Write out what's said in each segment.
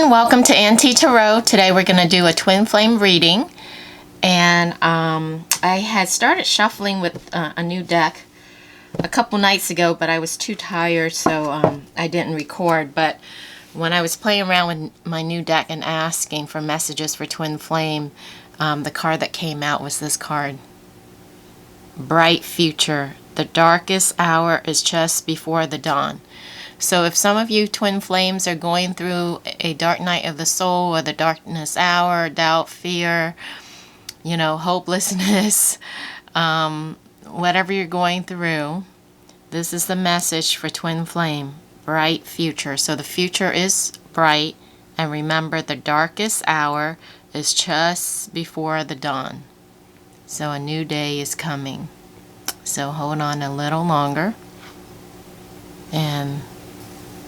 everyone, welcome to Auntie Tarot. Today we're going to do a twin flame reading, and I had started shuffling with a new deck a couple nights ago, but I was too tired, so I didn't record. But when I was playing around with my new deck and asking for messages for twin flame, the card that came out was this card: Bright Future. The darkest hour is just before the dawn. So if some of you twin flames are going through a dark night of the soul, or the darkness hour, doubt, fear, hopelessness, whatever you're going through, this is the message for twin flame: bright future. So the future is bright, and remember, the darkest hour is just before the dawn. So a new day is coming. So hold on a little longer. And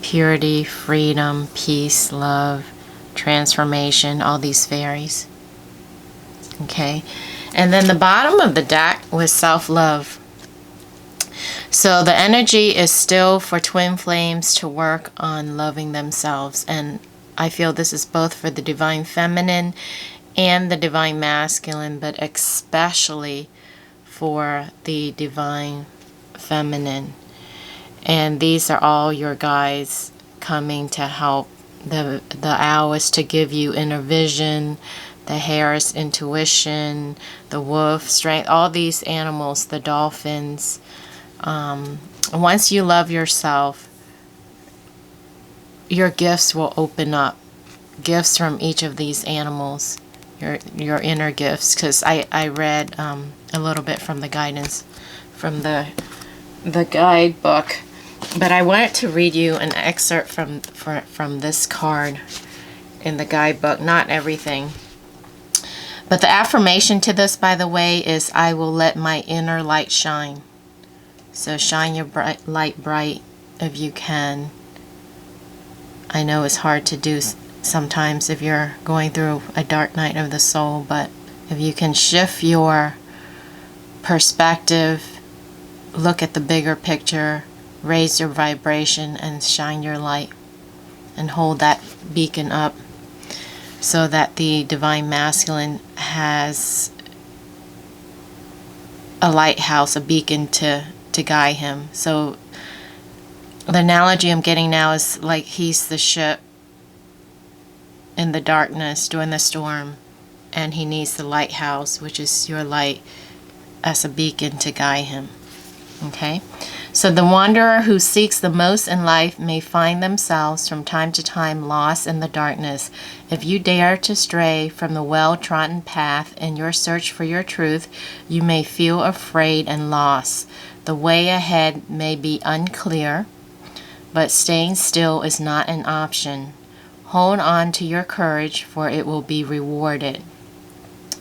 purity, freedom, peace, love, transformation, all these fairies. Okay, and then the bottom of the deck was self-love. So the energy is still for twin flames to work on loving themselves, and I feel this is both for the divine feminine and the divine masculine, but especially for the divine feminine. And these are all your guides coming to help. The owl is to give you inner vision, the hare is intuition, the wolf strength, all these animals, the dolphins. Once you love yourself, your gifts will open up. Gifts from each of these animals, your inner gifts. Because I read a little bit from the guidance, from the guidebook. But I wanted to read you an excerpt from this card in the guidebook, not everything. But the affirmation to this, by the way, is, I will let my inner light shine. So shine your light bright if you can. I know it's hard to do sometimes if you're going through a dark night of the soul, but if you can shift your perspective, look at the bigger picture, raise your vibration, and shine your light, and hold that beacon up so that the divine masculine has a lighthouse, a beacon to guide him. So the analogy I'm getting now is like he's the ship in the darkness during the storm, and he needs the lighthouse, which is your light, as a beacon to guide him. Okay? So the wanderer who seeks the most in life may find themselves from time to time lost in the darkness. If you dare to stray from the well-trodden path in your search for your truth, you may feel afraid and lost. The way ahead may be unclear, but staying still is not an option. Hold on to your courage, for it will be rewarded.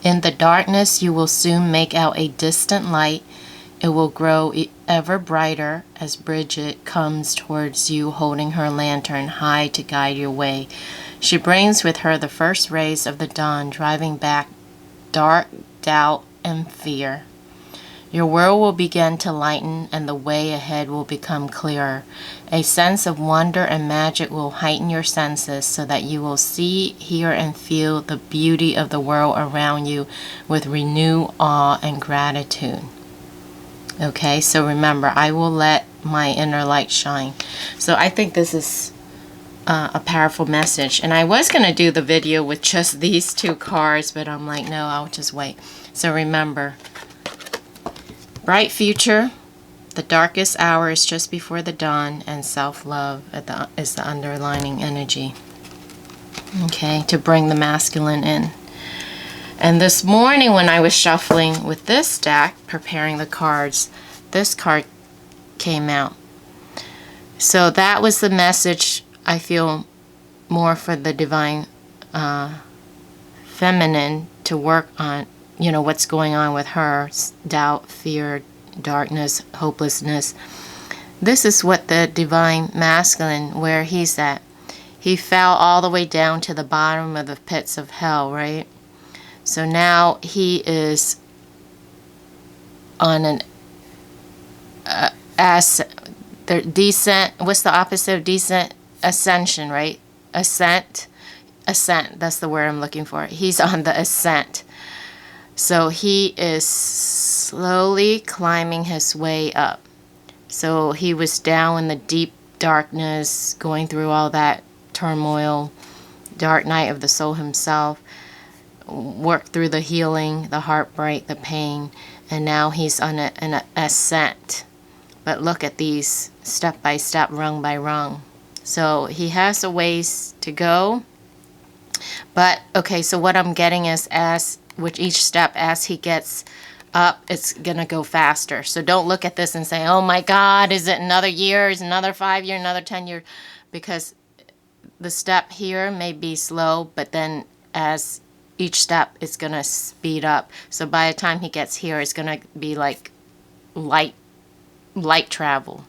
In the darkness, you will soon make out a distant light. It will grow ever brighter as Bridget comes towards you holding her lantern high to guide your way. She brings with her the first rays of the dawn, driving back dark, doubt, and fear. Your world will begin to lighten, and the way ahead will become clearer. A sense of wonder and magic will heighten your senses so that you will see, hear, and feel the beauty of the world around you with renewed awe and gratitude. Okay, so remember, I will let my inner light shine. So I think this is a powerful message. And I was going to do the video with just these two cards, but I'm like, no, I'll just wait. So remember, bright future, the darkest hour is just before the dawn, and self-love is the underlining energy. Okay, to bring the masculine in. And this morning when I was shuffling with this deck, preparing the cards, this card came out. So that was the message, I feel, more for the divine feminine to work on, what's going on with her, doubt, fear, darkness, hopelessness. This is what the divine masculine, where he's at. He fell all the way down to the bottom of the pits of hell, right? So now he is on an descent. What's the opposite of descent? Ascension, right? Ascent. ascent. That's the word I'm looking for. He's on the ascent. So he is slowly climbing his way up. So he was down in the deep darkness, going through all that turmoil, dark night of the soul himself, worked through the healing, the heartbreak, the pain, and now he's on an ascent. But look at these, step by step, rung by rung. So he has a ways to go. But, okay, so what I'm getting is with each step, as he gets up, it's going to go faster. So don't look at this and say, oh my God, is it another year? Is it another 5 year, another 10 year? Because the step here may be slow, but then as each step is going to speed up. So by the time he gets here, it's going to be like light travel.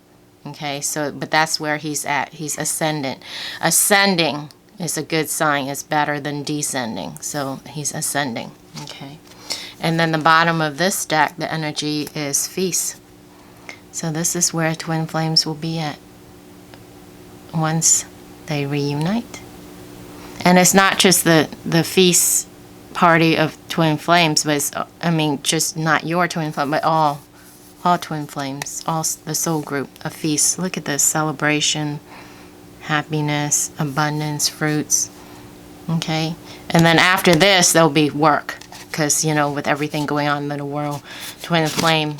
Okay, so, but that's where he's at. He's ascendant. Ascending is a good sign. It's better than descending. So he's ascending. Okay. And then the bottom of this deck, the energy is feast. So this is where twin flames will be at once they reunite. And it's not just the feast party of twin flames, but it's, I mean, just not your twin flame, but all twin flames, all the soul group, a feast. Look at this, celebration, happiness, abundance, fruits. Okay. And then after this, there'll be work. Because, you know, with everything going on in the world, twin flame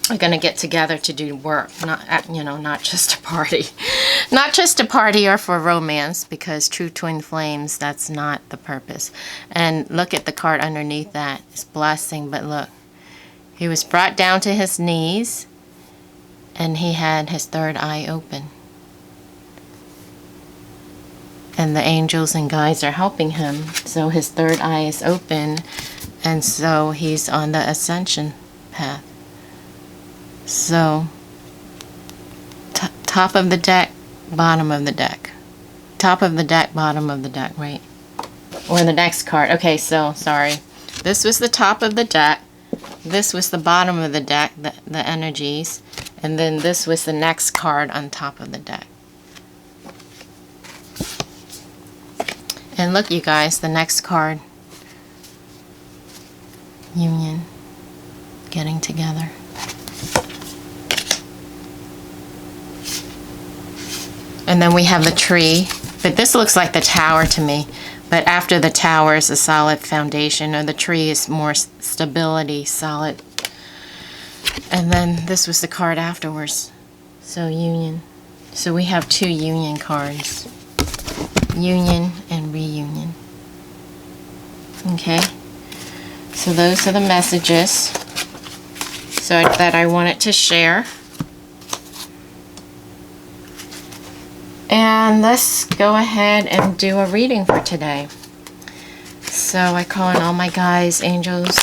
are going to get together to do work. Not, you know, not just a party. Not just a party or for romance, because true twin flames, that's not the purpose. And look at the card underneath that. It's blessing, but look. He was brought down to his knees, and he had his third eye open. And the angels and guides are helping him. So his third eye is open. And so he's on the ascension path. So, top of the deck, bottom of the deck. Top of the deck, bottom of the deck, right? Or the next card. Okay, so, sorry. This was the top of the deck. This was the bottom of the deck, the energies. And then this was the next card on top of the deck. And look, you guys, the next card. Union. Getting together. And then we have the tree. But this looks like the tower to me. But after the tower is a solid foundation. Or the tree is more stability, solid. And then this was the card afterwards. So union. So we have two union cards. Union and reunion. Okay, so those are the messages that I wanted to share. And let's go ahead and do a reading for today. So I call in all my guides, angels,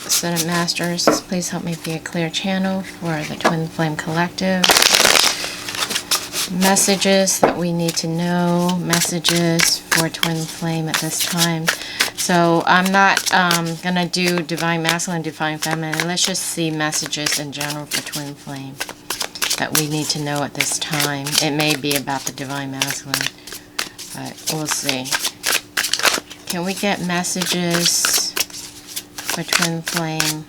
ascended masters. Please help me be a clear channel for the Twin Flame Collective. Messages that we need to know, messages for Twin Flame at this time. So I'm not going to do Divine Masculine, Divine Feminine. Let's just see messages in general for Twin Flame that we need to know at this time. It may be about the Divine Masculine, but we'll see. Can we get messages for Twin Flame?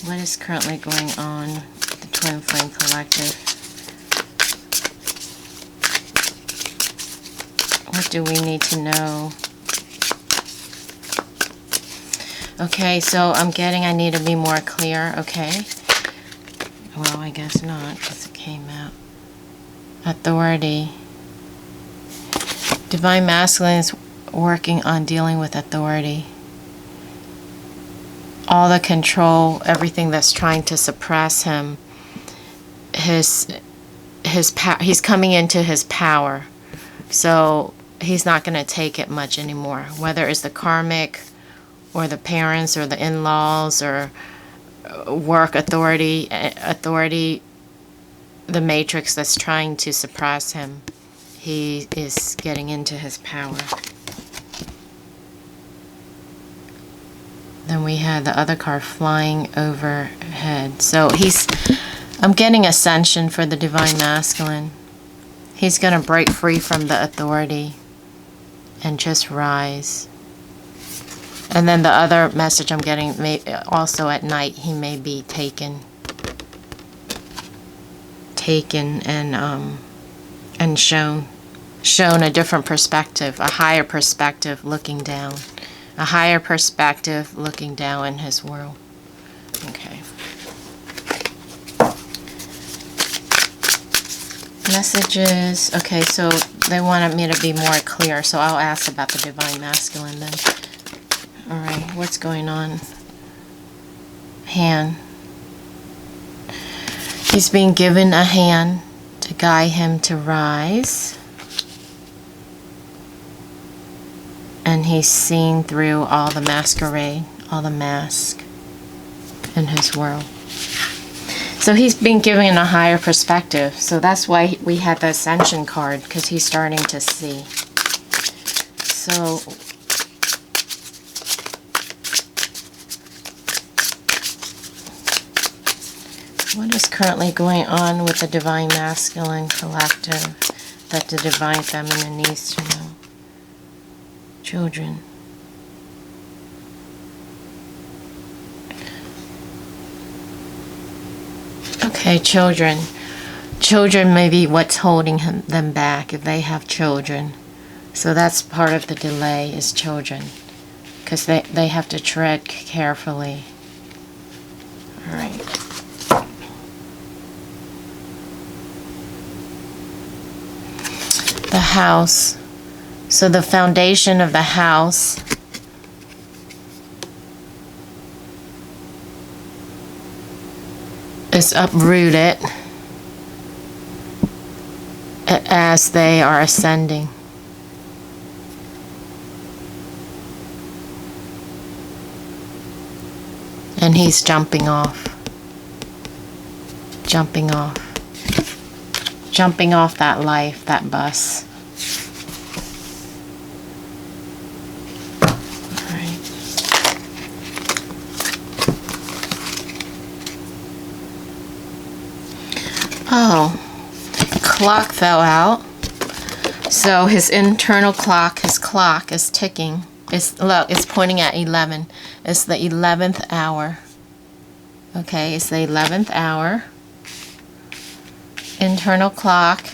What is currently going on with the Twin Flame Collective? What do we need to know? Okay, so I'm getting I need to be more clear, okay? Well, I guess not, because it came out. Authority. Divine Masculine is working on dealing with authority. All the control, everything that's trying to suppress him, he's coming into his power. So he's not going to take it much anymore, whether it's the karmic or the parents or the in-laws or work authority, the matrix that's trying to suppress him. He is getting into his power. Then we had the other card, flying overhead. So I'm getting ascension for the Divine Masculine. He's going to break free from the authority and just rise. And then the other message I'm getting, also at night, he may be taken and shown a different perspective, a higher perspective looking down. A higher perspective looking down in his world. Okay. Messages. Okay, so they wanted me to be more clear, so I'll ask about the Divine Masculine then. Alright, what's going on? Hand. He's being given a hand to guide him to rise. And he's seen through all the masquerade, all the mask in his world. So he's been given a higher perspective. So that's why we had the Ascension card, because he's starting to see. So what is currently going on with the Divine Masculine Collective that the Divine Feminine needs to know? Children. Okay, children. Children may be what's holding them back if they have children. So that's part of the delay, is children. Because they have to tread carefully. Alright. The house. So the foundation of the house is uprooted as they are ascending. And he's jumping off. Jumping off. Jumping off that life, that bus. Oh, clock fell out. So his internal clock, his clock is ticking. It's pointing at 11. It's the 11th hour. Okay, it's the 11th hour. Internal clock.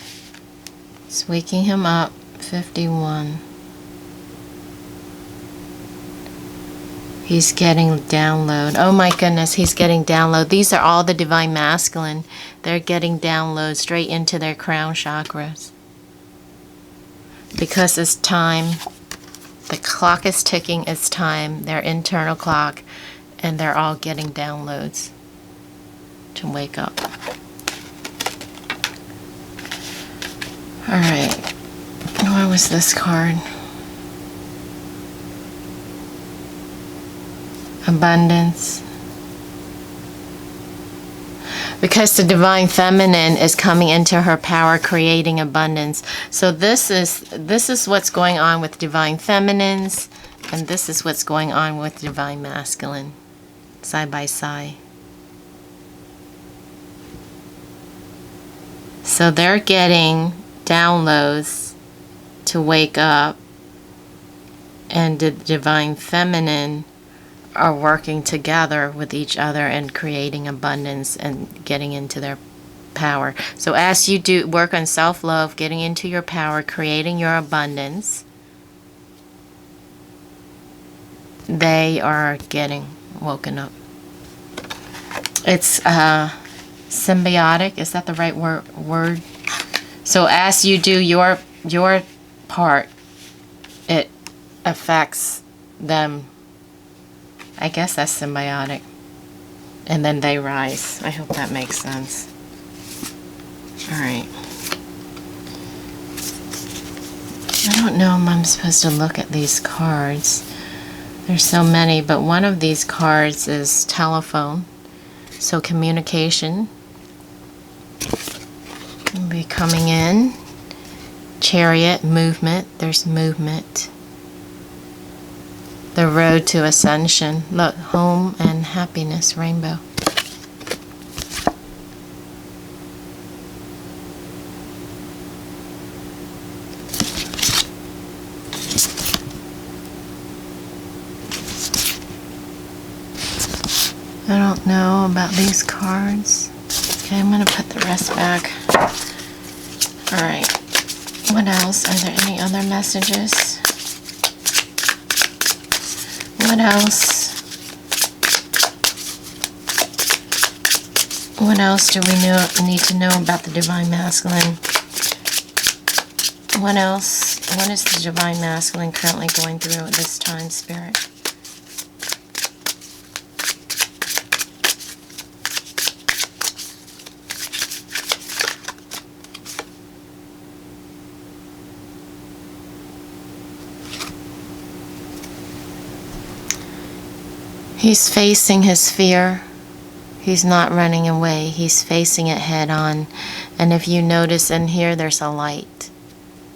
It's waking him up. 51. He's getting download. Oh my goodness, he's getting download. These are all the Divine Masculine. They're getting download straight into their crown chakras. Because it's time. The clock is ticking, it's time. Their internal clock. And they're all getting downloads to wake up. Alright. Where was this card? Abundance. Because the Divine Feminine is coming into her power, creating abundance. So this is what's going on with Divine Feminines, and this is what's going on with Divine Masculine, side by side. So they're getting downloads to wake up, and the Divine Feminine are working together with each other and creating abundance and getting into their power. So as you do work on self-love, getting into your power, creating your abundance, they are getting woken up. It's symbiotic. Is that the right word? So as you do your part, it affects them. I guess that's symbiotic. And then they rise. I hope that makes sense. Alright. I don't know if I'm supposed to look at these cards. There's so many, but one of these cards is telephone. So communication will be coming in. Chariot, movement. There's movement. The road to ascension. Look, home and happiness, rainbow. I don't know about these cards. Okay, I'm going to put the rest back. Alright. What else? Are there any other messages? What else? What else do we need to know about the Divine Masculine? What else? What is the Divine Masculine currently going through at this time, Spirit? He's facing his fear. He's not running away. He's facing it head on. And if you notice in here, there's a light.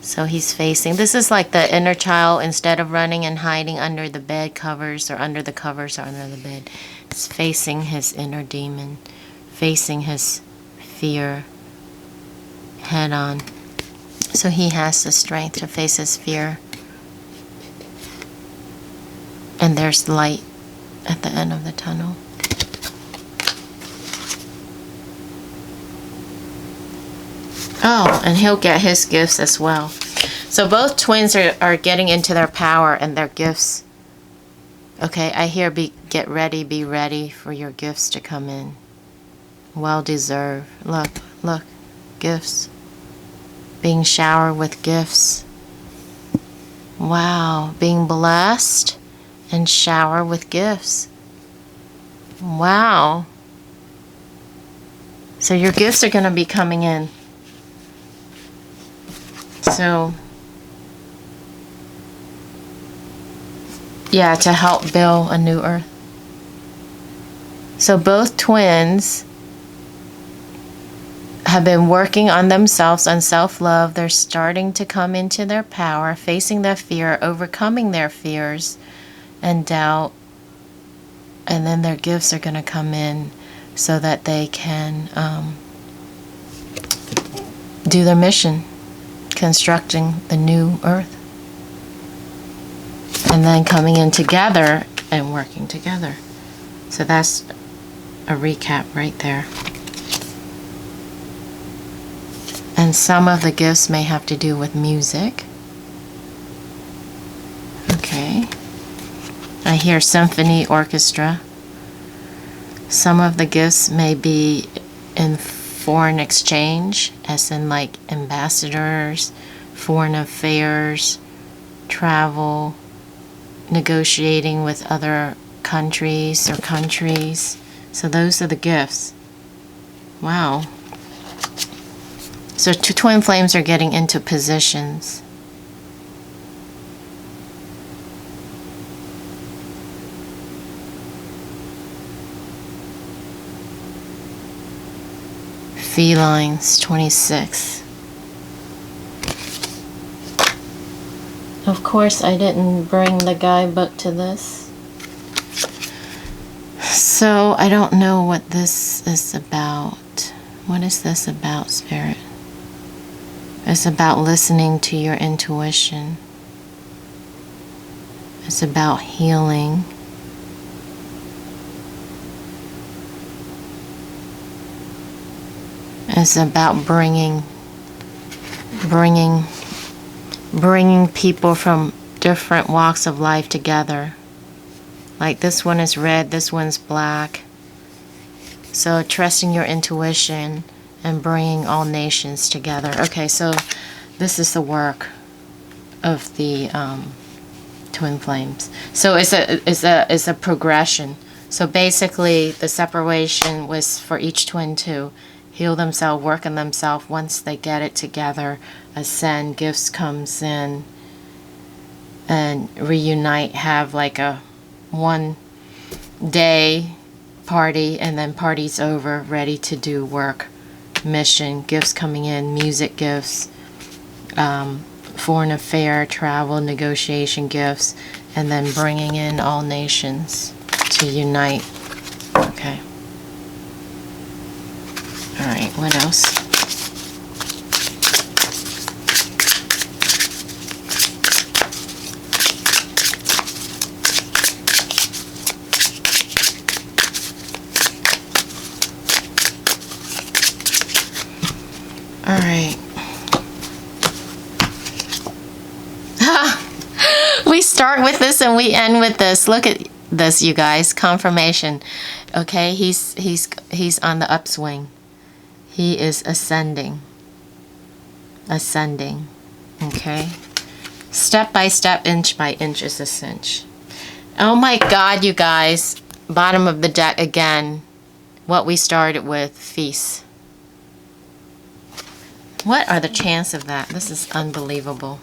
So he's facing. This is like the inner child. Instead of running and hiding under the bed covers or under the covers or under the bed, it's facing his inner demon, facing his fear head on. So he has the strength to face his fear. And there's light at the end of the tunnel. Oh, and he'll get his gifts as well. So both twins are getting into their power and their gifts. Okay, I hear get ready, be ready for your gifts to come in. Well deserved. Look, gifts. Being showered with gifts. Wow, being blessed and showered with gifts. Wow. So your gifts are going to be coming in. So, yeah, to help build a new earth. So both twins have been working on themselves, on self-love. They're starting to come into their power, facing their fear, overcoming their fears and doubt. And then their gifts are going to come in so that they can do their mission. Constructing the new earth, and then coming in together and working together. So that's a recap right there. And some of the gifts may have to do with music. Okay, I hear symphony, orchestra. Some of the gifts may be in foreign exchange, as in like ambassadors, foreign affairs, travel, negotiating with other countries or countries. So those are the gifts. Wow. So twin flames are getting into positions. Felines 26. Of course, I didn't bring the guidebook to this. So I don't know what this is about. What is this about, Spirit? It's about listening to your intuition. It's about healing. It's about bringing people from different walks of life together. Like this one is red, this one's black. So trusting your intuition and bringing all nations together. Okay, so this is the work of the twin flames. So it's a progression. So basically, the separation was for each twin to heal themselves, work on themselves. Once they get it together, ascend, gifts comes in, and reunite, have like a 1 day party, and then party's over, ready to do work, mission, gifts coming in, music gifts, foreign affair, travel, negotiation gifts, and then bringing in all nations to unite. Okay. All right, what else? right. We start with this and we end with this. Look at this, you guys. Confirmation. Okay, he's on the upswing. He is ascending. Ascending. Okay. Step by step, inch by inch is a cinch. Oh my God, you guys. Bottom of the deck again. What we started with, feast. What are the chances of that? This is unbelievable.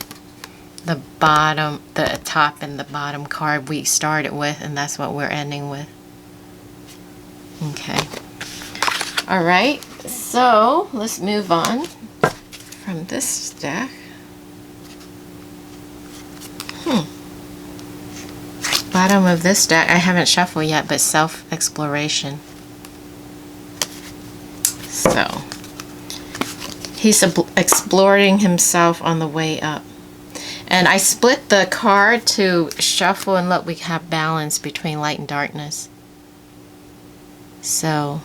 The bottom, the top and the bottom card we started with, and that's what we're ending with. Okay. All right. So let's move on from this deck. Bottom of this deck, I haven't shuffled yet, but self-exploration. So he's exploring himself on the way up. And I split the card to shuffle, and look, we have balance between light and darkness. So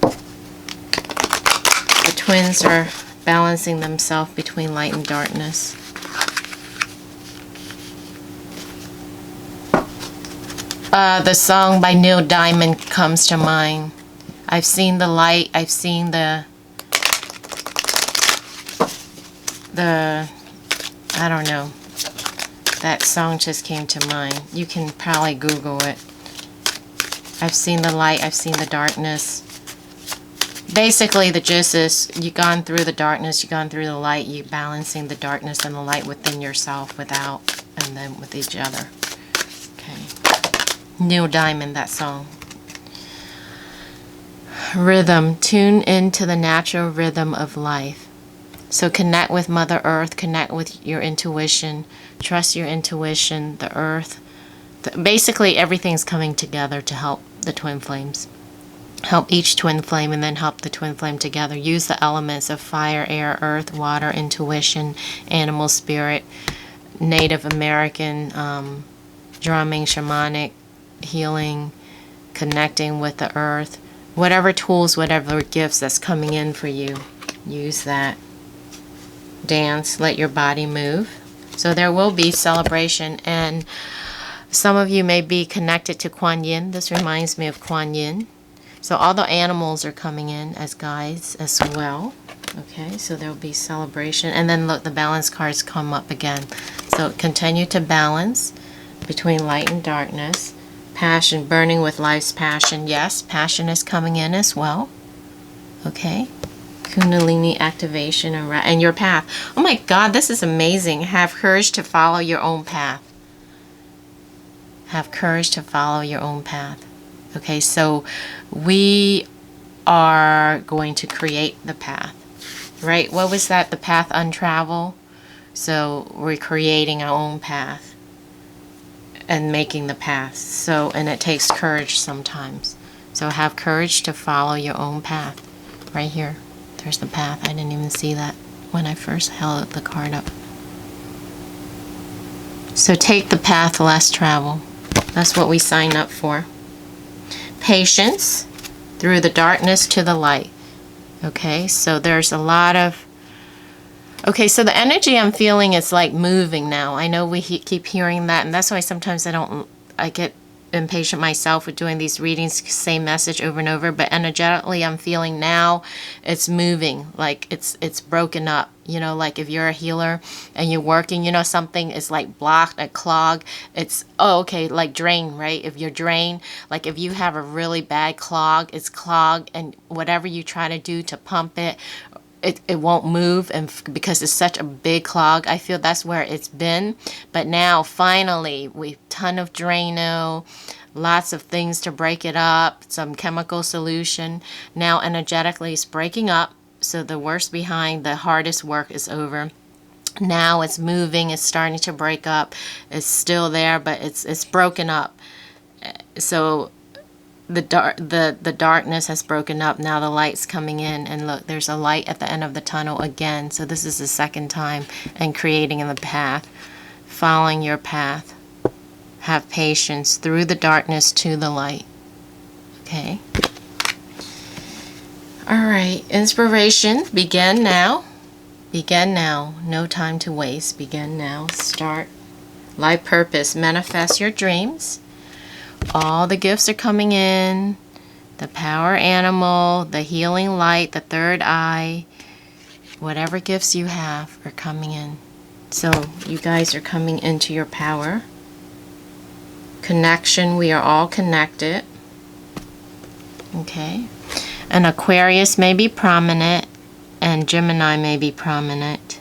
the twins are balancing themselves between light and darkness. The song by Neil Diamond comes to mind. I've seen the light, I've seen the I don't know. That song just came to mind. You can probably Google it. I've seen the light, I've seen the darkness. Basically, the gist is you've gone through the darkness, you've gone through the light, you're balancing the darkness and the light within yourself, without, and then with each other. Okay. Neil Diamond, that song. Rhythm. Tune into the natural rhythm of life. So connect with Mother Earth, connect with your intuition, trust your intuition, the earth. Basically, everything's coming together to help the twin flames. Help each twin flame and then help the twin flame together. Use the elements of fire, air, earth, water, intuition, animal spirit, Native American, drumming, shamanic, healing, connecting with the earth. Whatever tools, whatever gifts that's coming in for you, use that. Dance, let your body move. So there will be celebration, and some of you may be connected to Kuan Yin. This reminds me of Kuan Yin. So all the animals are coming in as guides as well. Okay, so there will be celebration. And then look, the balance cards come up again. So continue to balance between light and darkness. Passion, burning with life's passion. Yes, passion is coming in as well. Okay. Kundalini activation and your path. Oh my God, this is amazing. Have courage to follow your own path. Have courage to follow your own path. Okay, so we are going to create the path, right? What was that? The path untraveled. So we're creating our own path and making the path. So, and it takes courage sometimes. So have courage to follow your own path. Right here. There's the path. I didn't even see that when I first held the card up. So take the path less traveled. That's what we sign up for. Patience through the darkness to the light. Okay, so there's a lot of... Okay, so the energy I'm feeling is like moving now. I know we keep hearing that, and that's why sometimes I get impatient myself with doing these readings, same message over and over, but energetically I'm feeling now it's moving, like it's broken up. You know, like if you're a healer and you're working, you know, something is like blocked, a clog, it's, oh, okay, like drain, right? If you're drained, like if you have a really bad clog, it's clogged, and whatever you try to do to pump it, it won't move, and because it's such a big clog. I feel that's where it's been, but now finally we ton of Drano, lots of things to break it up, some chemical solution. Now energetically it's breaking up, so the worst behind, the hardest work is over. Now it's moving, it's starting to break up. It's still there, but it's broken up. So the darkness has broken up. Now the light's coming in, and look, there's a light at the end of the tunnel again. So this is the second time, and creating the path, following your path. Have patience through the darkness to the light. Okay. Alright, inspiration. Begin now. Begin now. No time to waste. Begin now. Start. Life purpose. Manifest your dreams. All the gifts are coming in. The power animal, the healing light, the third eye. Whatever gifts you have are coming in. So you guys are coming into your power. Connection. We are all connected. Okay. And Aquarius may be prominent, and Gemini may be prominent.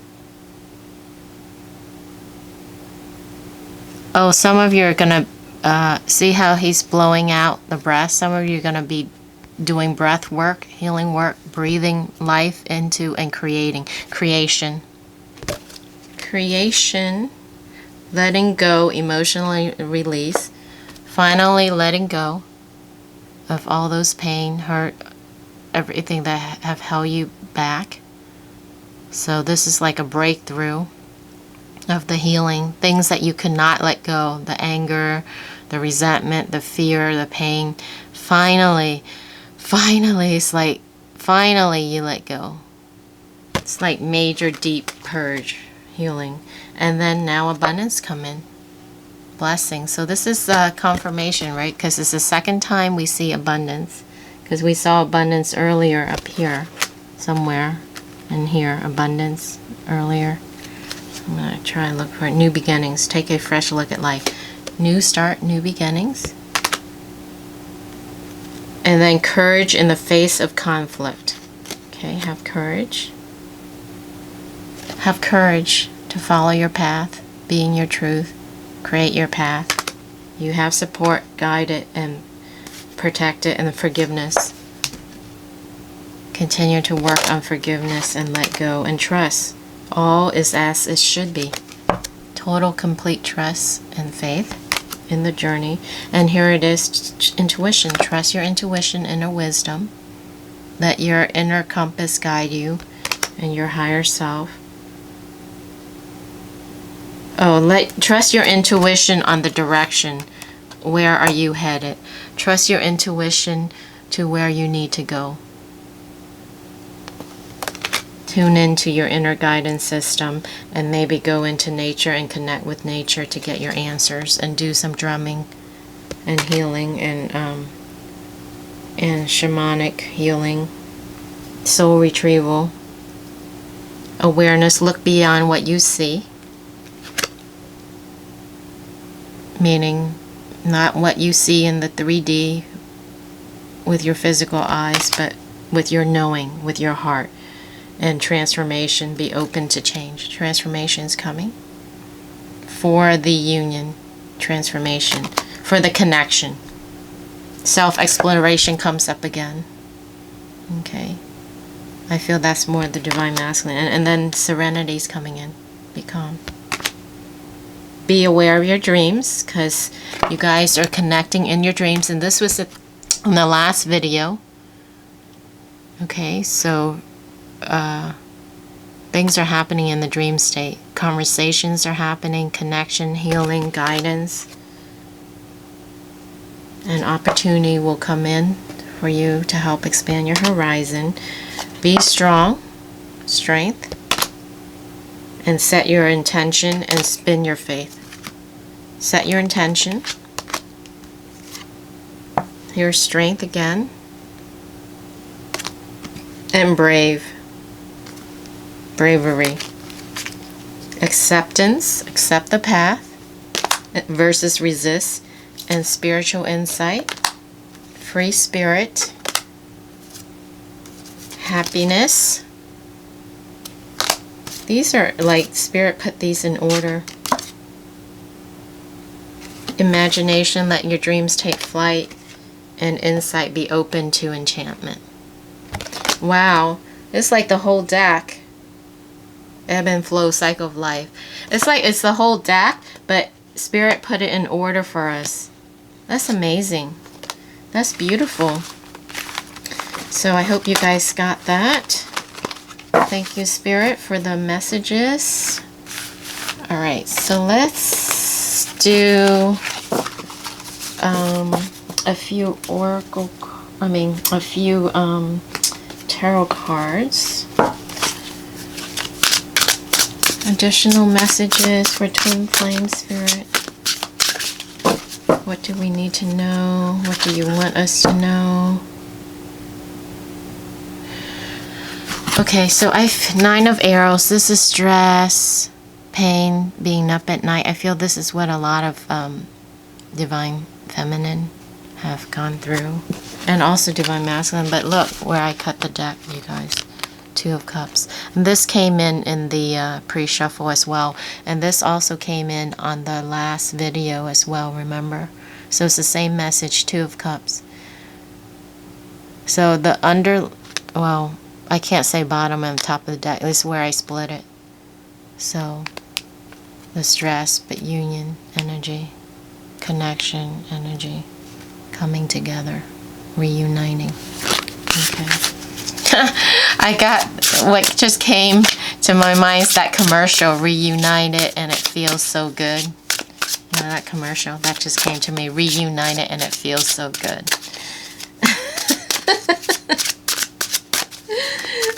Oh, some of you are going to see how he's blowing out the breath. Some of you are going to be doing breath work, healing work, breathing life into and creating. Creation. Creation. Letting go, emotionally release. Finally letting go of all those pain, hurt, everything that have held you back. So this is like a breakthrough of the healing. Things that you could not let go. The anger, the resentment, the fear, the pain. Finally, it's like, finally you let go. It's like major deep purge, healing. And then now abundance come in. Blessings. So this is confirmation, right? Because it's the second time we see abundance. Because we saw abundance earlier up here, somewhere, and here, abundance earlier. So I'm going to try and look for new beginnings. Take a fresh look at life. New start, new beginnings. And then courage in the face of conflict. Okay, have courage. Have courage to follow your path, be in your truth, create your path. You have support, guide it, and protect it, and the forgiveness. Continue to work on forgiveness and let go and trust. All is as it should be. Total, complete trust and faith in the journey. And here it is, intuition. Trust your intuition, inner wisdom. Let your inner compass guide you and your higher self. Oh, trust your intuition on the direction. Where are you headed? Trust your intuition to where you need to go. Tune into your inner guidance system and maybe go into nature and connect with nature to get your answers, and do some drumming and healing and shamanic healing, soul retrieval, awareness. Look beyond what you see. Meaning not what you see in the 3D with your physical eyes, but with your knowing, with your heart. And transformation. Be open to change. Transformation is coming. For the union. Transformation. For the connection. Self-exploration comes up again. Okay. I feel that's more the divine masculine. And then serenity is coming in. Be calm. Be aware of your dreams, because you guys are connecting in your dreams. And this was in the last video. Okay, so things are happening in the dream state. Conversations are happening, connection, healing, guidance. An opportunity will come in for you to help expand your horizon. Be strong, strength, and set your intention and spin your faith. Set your intention. Your strength again. And brave. Bravery. Acceptance. Accept the path versus resist. And spiritual insight. Free spirit. Happiness. These are like Spirit put these in order. Imagination, let your dreams take flight, and insight, be open to enchantment. Wow, it's like the whole deck. Ebb and flow, cycle of life. It's like it's the whole deck, but Spirit put it in order for us. That's amazing. That's beautiful. So I hope you guys got that. Thank you, Spirit, for the messages. All right, so let's do a few tarot cards. Additional messages for Twin Flame Spirit. What do we need to know? What do you want us to know? Okay, so I've 9 of Arrows. This is stress, pain, being up at night. I feel this is what a lot of Divine Feminine have gone through. And also Divine Masculine. But look where I cut the deck, you guys. 2 of Cups. And this came in the pre-shuffle as well. And this also came in on the last video as well, remember? So it's the same message, 2 of Cups. So the well, I can't say bottom and top of the deck. This is where I split it. So the stress, but union energy, connection energy, coming together, reuniting. Okay. I got what just came to my mind is that commercial, Reunited, and it feels so good. You know, that commercial, that just came to me, Reunited, and it feels so good.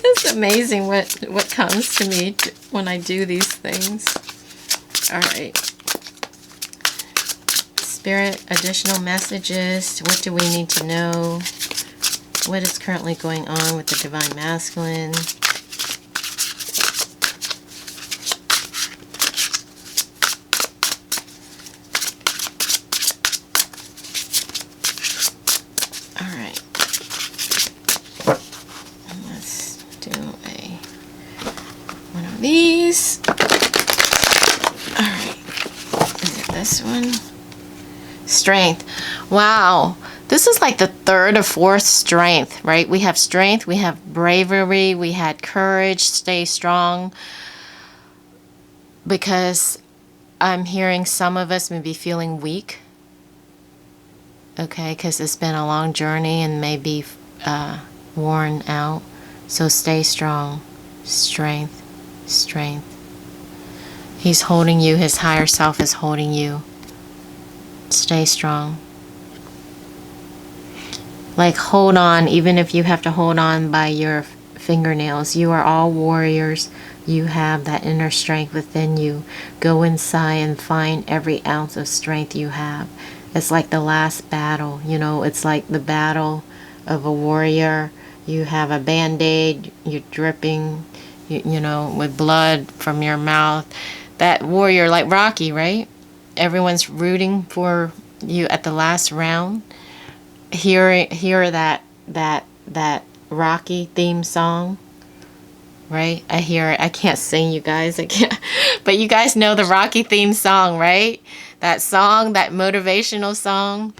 It's amazing what comes to me when I do these things. All right. Spirit, additional messages. What do we need to know? What is currently going on with the Divine Masculine? All right. Let's do one of these. All right. Is it this one? Strength. Wow. This is like the 3rd or 4th strength, right? We have strength, we have bravery, we had courage, stay strong. Because I'm hearing some of us may be feeling weak. Okay, because it's been a long journey and maybe worn out. So stay strong. Strength, strength. He's holding you, his higher self is holding you. Stay strong. Like, hold on, even if you have to hold on by your fingernails. You are all warriors. You have that inner strength within you. Go inside and find every ounce of strength you have. It's like the last battle, you know, it's like the battle of a warrior. You have a band-aid, you're dripping, you know, with blood from your mouth. That warrior, like Rocky, right? Everyone's rooting for you at the last round. Hear that Rocky theme song, right? I hear it. I can't sing, you guys. I can't. But you guys know the Rocky theme song, right? That song, that motivational song.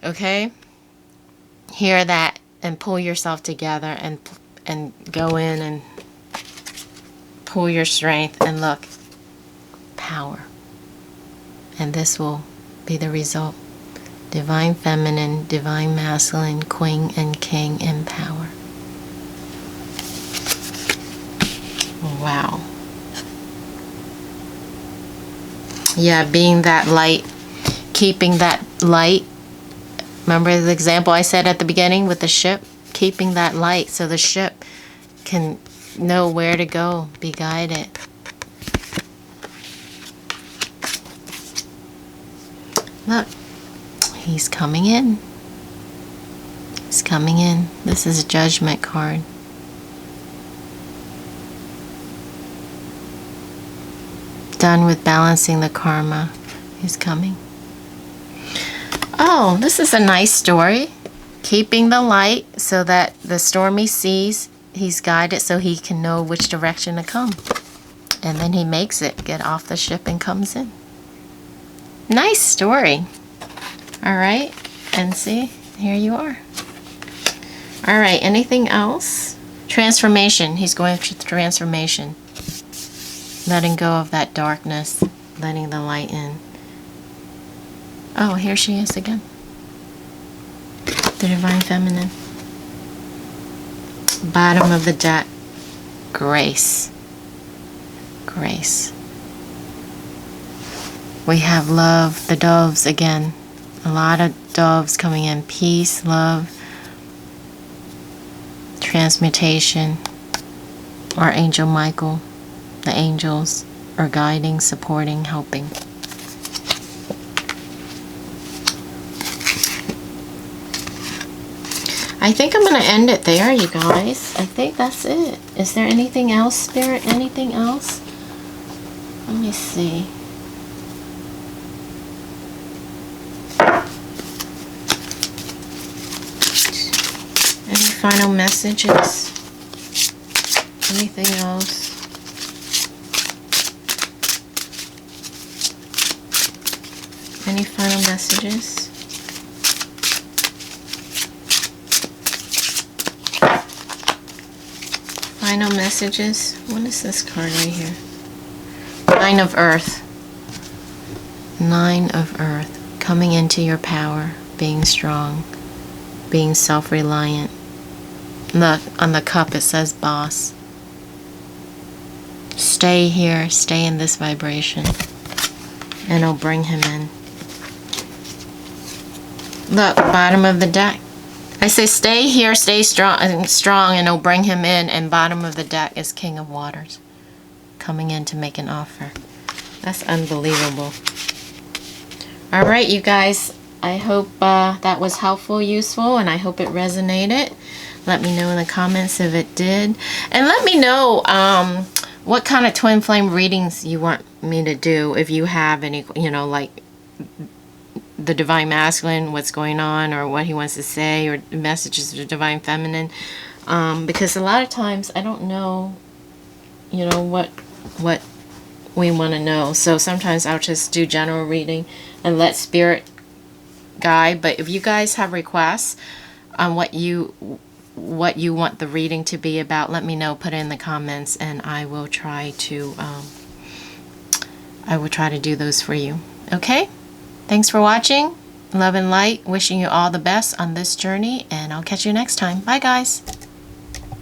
Okay? Hear that and pull yourself together and go in and pull your strength and look. Power. And this will be the result. Divine Feminine, Divine Masculine, Queen and King in power. Wow. Yeah, being that light, keeping that light. Remember the example I said at the beginning with the ship? Keeping that light so the ship can know where to go, be guided. Look. He's coming in. He's coming in. This is a Judgment card. Done with balancing the karma. He's coming. Oh, this is a nice story. Keeping the light so that the stormy seas, he's guided so he can know which direction to come. And then he makes it, get off the ship and comes in. Nice story. All right, and see, here you are. All right, anything else? Transformation. He's going through transformation. Letting go of that darkness, letting the light in. Oh, here she is again. The Divine Feminine. Bottom of the deck. Grace. Grace. We have love, the doves again. A lot of doves coming in. Peace, love, transmutation, Archangel Michael, the angels are guiding, supporting, helping. I think I'm going to end it there, you guys. I think that's it. Is there anything else, Spirit? Anything else? Let me see. Any final messages? Anything else? Any final messages? Final messages. What is this card right here? Nine of Earth. Nine of Earth. Coming into your power. Being strong. Being self-reliant. Look, on the cup it says boss. Stay here. Stay in this vibration. And it'll bring him in. Look, bottom of the deck. I say stay here, stay strong, and it'll bring him in. And bottom of the deck is King of Waters, coming in to make an offer. That's unbelievable. All right, you guys. I hope that was helpful, useful, and I hope it resonated. Let me know in the comments if it did, and let me know what kind of twin flame readings you want me to do. If you have any, you know, like the Divine Masculine, what's going on, or what he wants to say, or messages of the Divine Feminine, because a lot of times I don't know, you know, what we want to know. So sometimes I'll just do general reading and let Spirit guide. But if you guys have requests on what you want the reading to be about, let me know. Put it in the comments, and I will try to do those for you. Okay. Thanks for watching. Love and light. Wishing you all the best on this journey, and I'll catch you next time. Bye, guys.